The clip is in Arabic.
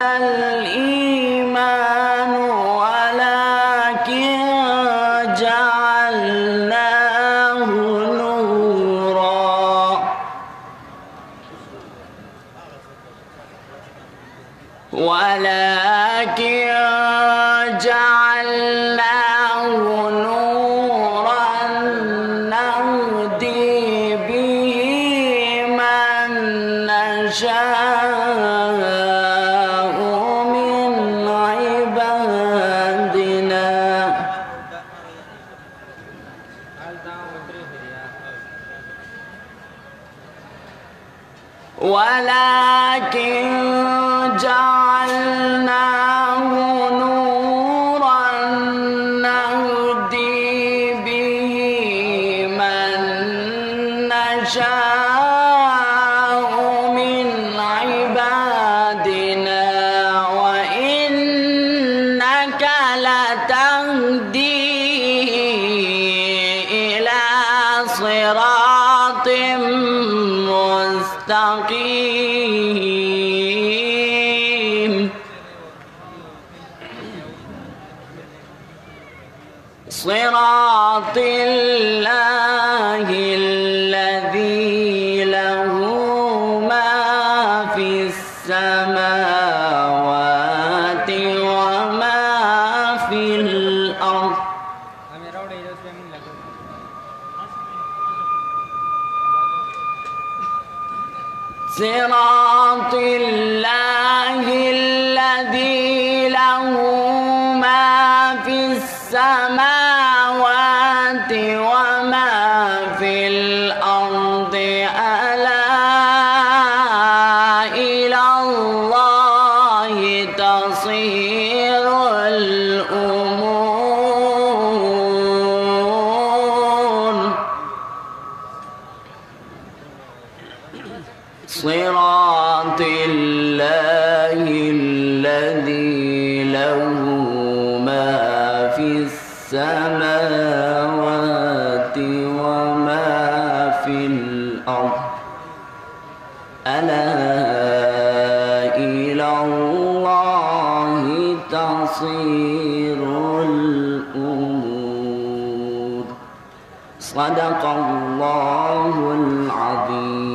الإيمان ولكن جعلناه نورا نهدي به من نشاء من عبادنا ولكن جعلناه نورا نهدي به من نشاء من عبادنا وإنك لتهدي إلى صراط مستقيم صراط الله الذي له ما في السماوات وما في الأرض صراط الله الذي له ما في السماوات وما في الأرض ألا إلى الله تصير الأمور صراط الله الذي له ما في السماوات وما في الأرض ألا إلى الله تصير الأمور صدق الله العظيم.